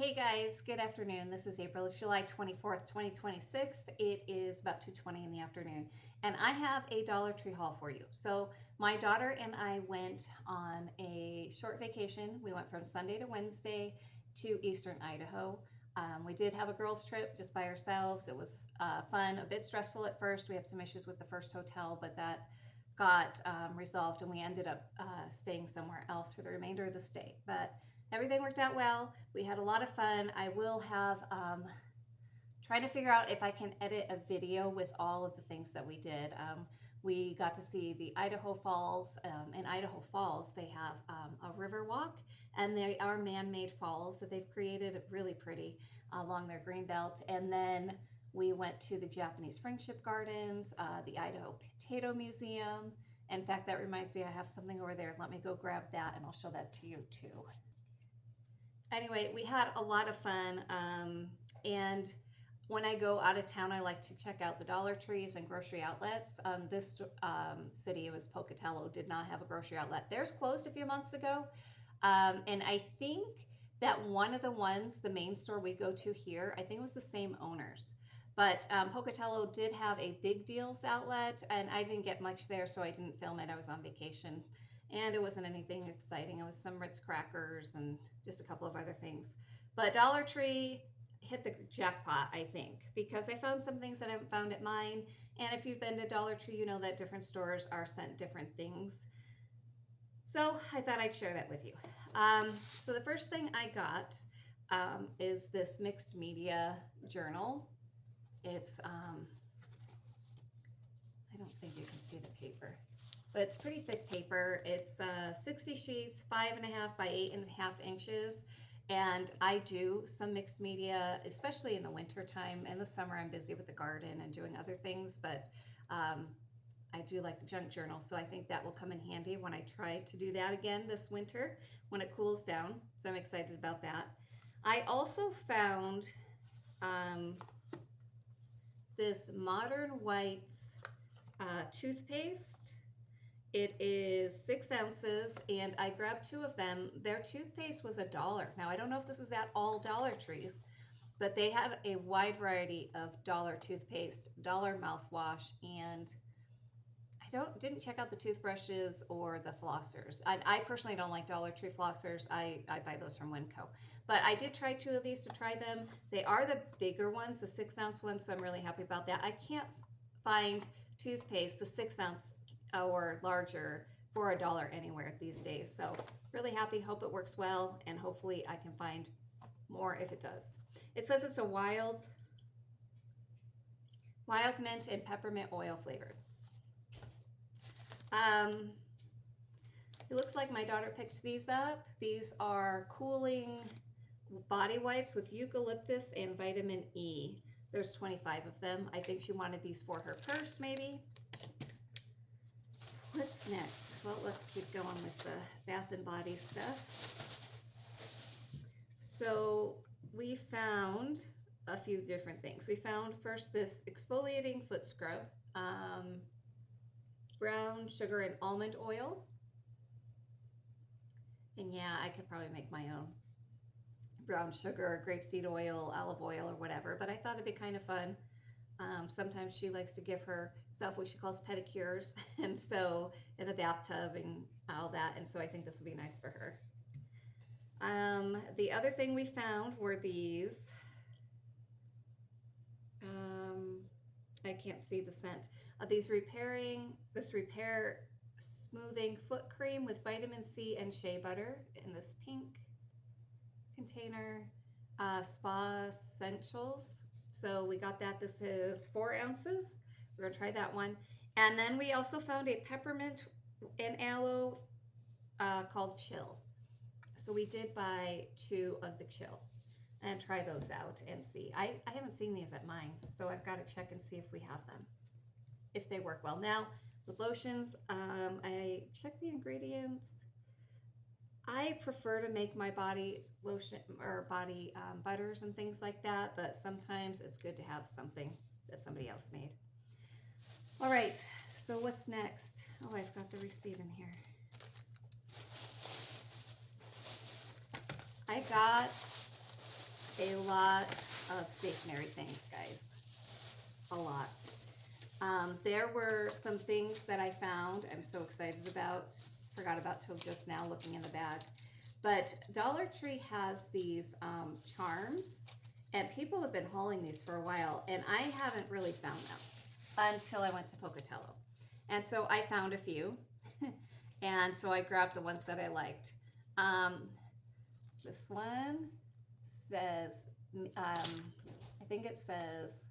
Hey guys, good afternoon. This is April. It's July 24th, 2026. It is about 2:20 in the afternoon, and I have a Dollar Tree haul for you. So, my daughter and I went on a short vacation. We went from Sunday to Wednesday to Eastern Idaho. We did have a girls' trip just by ourselves. It was fun, a bit stressful at first. We had some issues with the first hotel, but that got resolved, and we ended up staying somewhere else for the remainder of the stay. But everything worked out well. We had a lot of fun. I will have trying to figure out if I can edit a video with all of the things that we did. We got to see the Idaho Falls. In Idaho Falls, they have a river walk, and they are man-made falls that they've created, really pretty, along their green belt. And then we went to the Japanese Friendship Gardens, the Idaho Potato Museum. In fact, that reminds me, I have something over there. Let me go grab that, and I'll show that to you too. Anyway, we had a lot of fun, and when I go out of town, I like to check out the Dollar Trees and grocery outlets. This city, it was Pocatello, did not have a grocery outlet. Theirs closed a few months ago, and I think that one of the ones, the main store we go to here, I think it was the same owners. But Pocatello did have a big deals outlet, and I didn't get much there, so I didn't film it. I was on vacation, and it wasn't anything exciting. It was some Ritz crackers and just a couple of other things. But Dollar Tree hit the jackpot, I think, because I found some things that I haven't found at mine. And if you've been to Dollar Tree, you know that different stores are sent different things. So I thought I'd share that with you. So the first thing I got is this mixed media journal. It's, I don't think you can see the paper, but it's pretty thick paper. It's 60 sheets, 5.5 by 8.5 inches. And I do some mixed media, especially in the winter time. In the summer, I'm busy with the garden and doing other things, but I do like the junk journal. So I think that will come in handy when I try to do that again this winter when it cools down. So I'm excited about that. I also found this Modern Whites toothpaste. It is 6 ounces, and I grabbed 2 of them. Their toothpaste was $1. Now, I don't know if this is at all Dollar Trees, but they had a wide variety of dollar toothpaste, dollar mouthwash, and I didn't check out the toothbrushes or the flossers. I personally don't like Dollar Tree flossers. I buy those from Winco. But I did try 2 of these to try them. They are the bigger ones, the 6 ounce ones, so I'm really happy about that. I can't find toothpaste, the 6 ounce or larger, for $1 anywhere these days. So really happy, hope it works well, and hopefully I can find more if it does. It says it's a wild mint and peppermint oil flavored. It looks like my daughter picked these up. These are cooling body wipes with eucalyptus and vitamin E. There's 25 of them. I think she wanted these for her purse, maybe. What's next? Well, let's keep going with the Bath and Body stuff. So we found a few different things. We found first this exfoliating foot scrub, brown sugar and almond oil. And yeah, I could probably make my own brown sugar, grapeseed oil, olive oil, or whatever, but I thought it'd be kind of fun. Sometimes she likes to give herself what she calls pedicures, and so in the bathtub and all that, and so I think this will be nice for her. The other thing we found were these, I can't see the scent, this repair smoothing foot cream with vitamin C and shea butter in this pink container, Spa Essentials. So we got that. This is 4 ounces. We're gonna try that one. And then we also found a peppermint and aloe called Chill. So we did buy 2 of the Chill and try those out and see. I haven't seen these at mine, so I've got to check and see if we have them, if they work well. Now, with lotions, I checked the ingredients. I prefer to make my body lotion or body butters and things like that, but sometimes it's good to have something that somebody else made. All right, so what's next? Oh, I've got the receipt in here. I got a lot of stationery things, guys. A lot. There were some things that I found I'm so excited about. Forgot about till just now looking in the bag. But Dollar Tree has these charms, and people have been hauling these for a while, and I haven't really found them until I went to Pocatello. And so I found a few, and so I grabbed the ones that I liked. This one says, I think it says,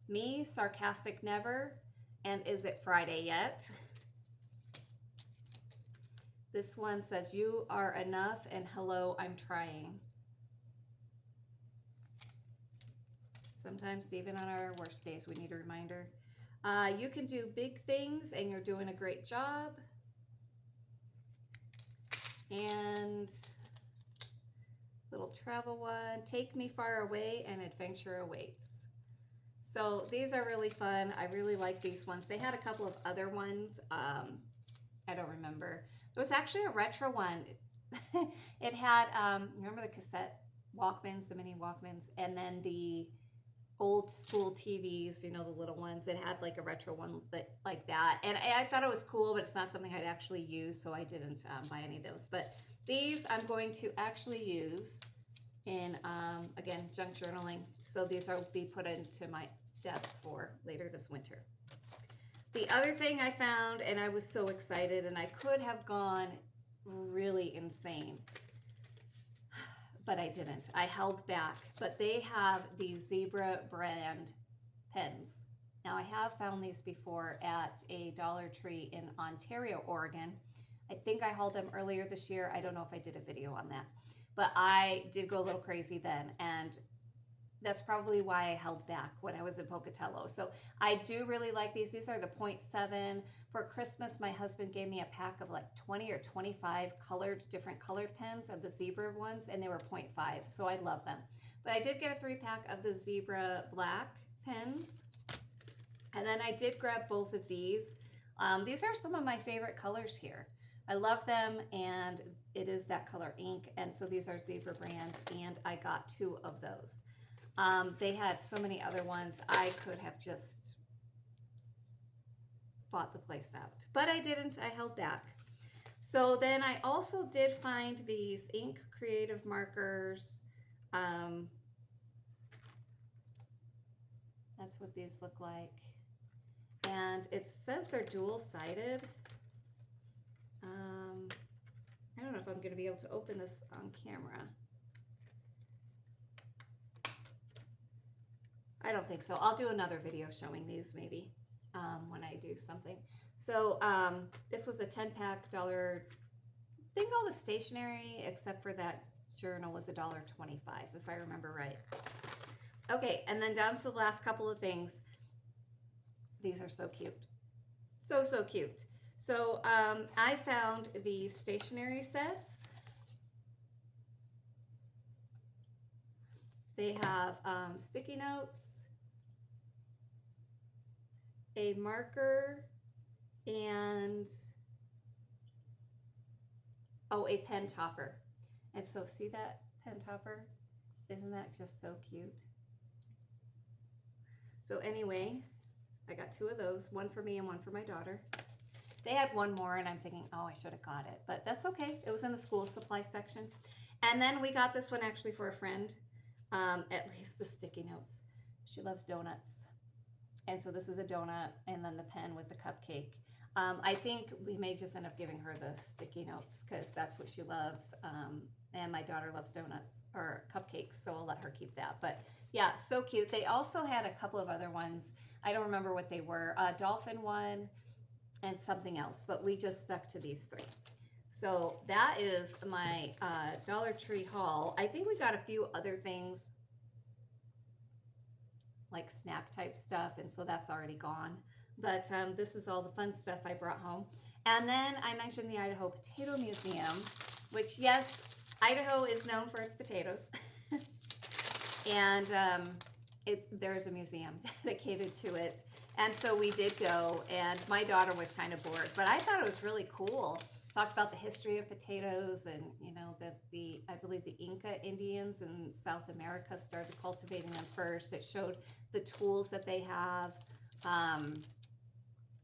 me, sarcastic never, and is it Friday yet? This one says, you are enough, and hello, I'm trying. Sometimes even on our worst days, we need a reminder. You can do big things, and you're doing a great job. And little travel one, take me far away, and adventure awaits. So these are really fun. I really like these ones. They had a couple of other ones. I don't remember. There was actually a retro one. It had, remember the cassette Walkmans, the mini Walkmans, and then the old school TVs, you know, the little ones. It had like a retro one like that. And I thought it was cool, but it's not something I'd actually use, so I didn't buy any of those. But these I'm going to actually use in, again, junk journaling. So these will be put into my desk for later this winter. The other thing I found, and I was so excited, and I could have gone really insane, but I didn't. I held back. But they have these Zebra brand pens. Now, I have found these before at a Dollar Tree in Ontario, Oregon. I think I hauled them earlier this year. I don't know if I did a video on that. But I did go a little crazy then, and that's probably why I held back when I was in Pocatello. So I do really like these. These are the 0.7. For Christmas, my husband gave me a pack of like 20 or 25 different colored pens of the Zebra ones, and they were 0.5. So I love them. But I did get a 3-pack of the Zebra black pens. And then I did grab both of these. These are some of my favorite colors here. I love them, and it is that color ink. And so these are Zebra brand, and I got 2 of those. They had so many other ones. I could have just bought the place out, but I didn't. I held back. So then I also did find these ink creative markers. That's what these look like. And it says they're dual-sided. I don't know if I'm going to be able to open this on camera. I don't think so. I'll do another video showing these maybe when I do something. So this was a 10-pack dollar. I think all the stationery except for that journal was $1.25 if I remember right. Okay, and then down to the last couple of things. These are so cute. So, so cute. So I found these stationery sets. They have sticky notes, a marker, and a pen topper. And so see that pen topper? Isn't that just so cute? So anyway, I got 2 of those, one for me and one for my daughter. They had one more, and I'm thinking, oh, I should have got it, but that's okay. It was in the school supply section. And then we got this one actually for a friend. At least the sticky notes. She loves donuts. And so this is a donut, and then the pen with the cupcake. I think we may just end up giving her the sticky notes because that's what she loves. And my daughter loves donuts or cupcakes, so I'll let her keep that. But yeah, so cute. They also had a couple of other ones. I don't remember what they were. A dolphin one and something else, but we just stuck to these 3. So that is my Dollar Tree haul. I think we got a few other things like snack type stuff, and so that's already gone. But this is all the fun stuff I brought home. And then I mentioned the Idaho Potato Museum, which, yes, Idaho is known for its potatoes. And there's a museum dedicated to it. And so we did go, and my daughter was kind of bored, but I thought it was really cool. talked about the history of potatoes, and you know that the I believe the Inca Indians in South America started cultivating them first. It showed the tools that they have, um,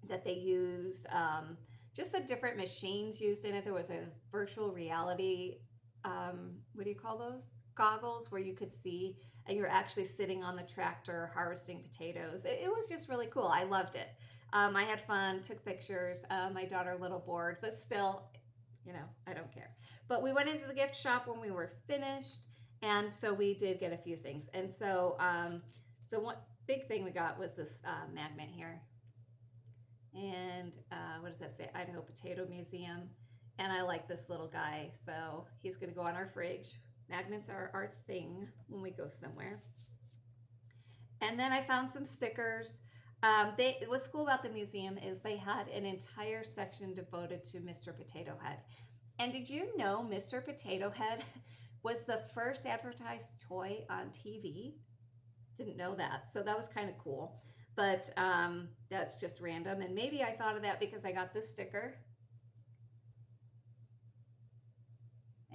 that they used, just the different machines used in it. There was a virtual reality, what do you call those? Goggles where you could see, and you're actually sitting on the tractor harvesting potatoes. It was just really cool. I loved it. I had fun, took pictures. My daughter a little bored, but still, you know, I don't care. But we went into the gift shop when we were finished, and so we did get a few things. And so the one big thing we got was this magnet here. And what does that say? Idaho Potato Museum. And I like this little guy, so he's going to go on our fridge. Magnets are our thing when we go somewhere. And then I found some stickers. What's cool about the museum is they had an entire section devoted to Mr. Potato Head. And did you know Mr. Potato Head was the first advertised toy on TV? Didn't know that. So that was kind of cool. But that's just random. And maybe I thought of that because I got this sticker.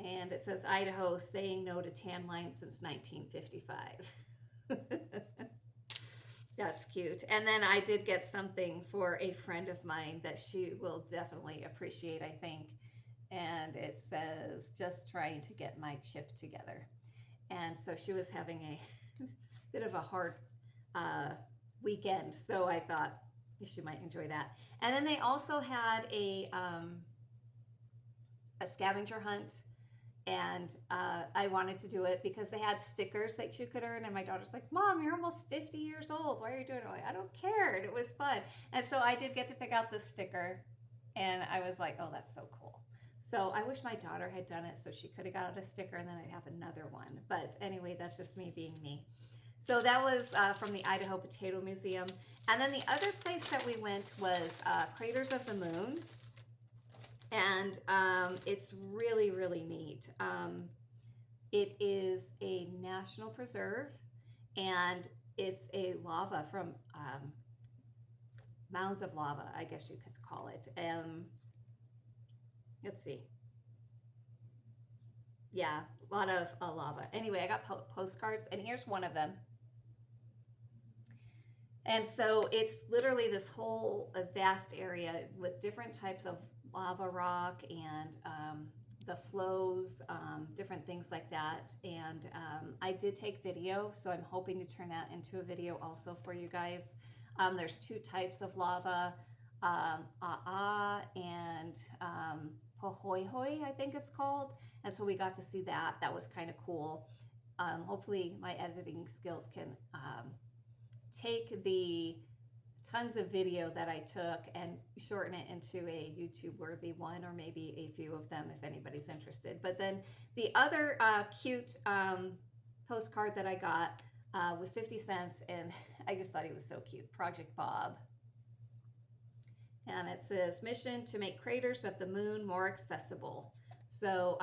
And it says Idaho saying no to tan lines since 1955. That's cute. And then I did get something for a friend of mine that she will definitely appreciate, I think. And it says, just trying to get my chip together. And so she was having a bit of a hard weekend. So I thought she might enjoy that. And then they also had a scavenger hunt. And I wanted to do it because they had stickers that you could earn. And my daughter's like, Mom, you're almost 50 years old. Why are you doing it? I'm like, I don't care. And it was fun. And so I did get to pick out the sticker. And I was like, oh, that's so cool. So I wish my daughter had done it so she could have got a sticker and then I'd have another one. But anyway, that's just me being me. So that was from the Idaho Potato Museum. And then the other place that we went was Craters of the Moon. And it's really, really neat. It is a national preserve, and it's a lava from mounds of lava, I guess you could call it. Let's see. Yeah, a lot of lava. Anyway, I got postcards, and here's one of them. And so it's literally this whole vast area with different types of lava rock and the flows, different things like that. And I did take video, so I'm hoping to turn that into a video also for you guys. There's two types of lava, and Pohoihoi, I think it's called. And so we got to see that. That was kind of cool. Hopefully my editing skills can take the tons of video that I took and shorten it into a YouTube worthy one, or maybe a few of them if anybody's interested. But then the other cute postcard that I got was 50 cents, and I just thought he was so cute. Project Bob. And it says, mission to make Craters of the Moon more accessible. So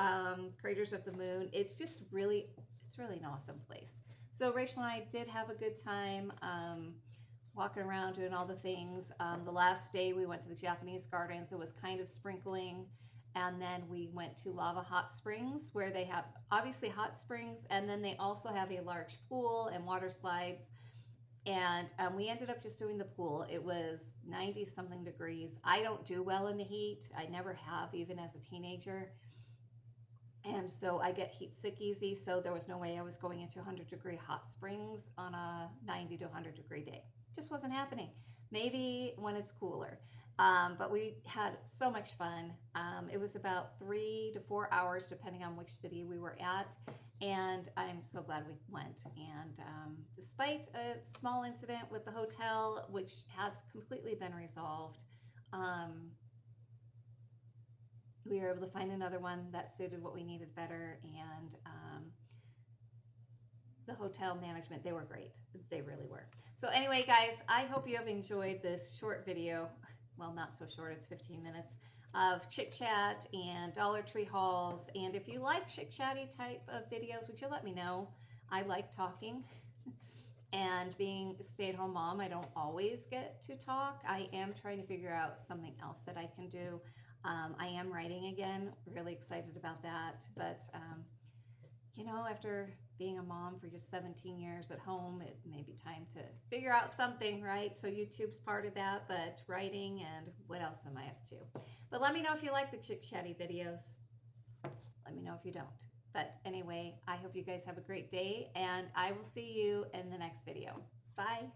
Craters of the Moon, it's really an awesome place. So Rachel and I did have a good time walking around doing all the things. The last day we went to the Japanese gardens. It was kind of sprinkling. And then we went to Lava Hot Springs, where they have obviously hot springs. And then they also have a large pool and water slides. And we ended up just doing the pool. It was 90 something degrees. I don't do well in the heat. I never have, even as a teenager. And so I get heat sick easy. So there was no way I was going into 100-degree hot springs on a 90 to 100-degree day. Just wasn't happening. Maybe when it's cooler. But we had so much fun. It was about 3 to 4 hours, depending on which city we were at. And I'm so glad we went. And despite a small incident with the hotel, which has completely been resolved, we were able to find another one that suited what we needed better. And the hotel management, they were great. They really were. So anyway, guys, I hope you have enjoyed this short video. Well, not so short, it's 15 minutes of chit chat and Dollar Tree hauls. And if you like chit chatty type of videos, would you let me know? I like talking. And being a stay-at-home mom, I don't always get to talk. I am trying to figure out something else that I can do. I am writing again, really excited about that. But, you know, after being a mom for just 17 years at home, it may be time to figure out something, right? So YouTube's part of that, but writing and what else am I up to? But let me know if you like the Chit Chatty videos. Let me know if you don't. But anyway, I hope you guys have a great day, and I will see you in the next video. Bye.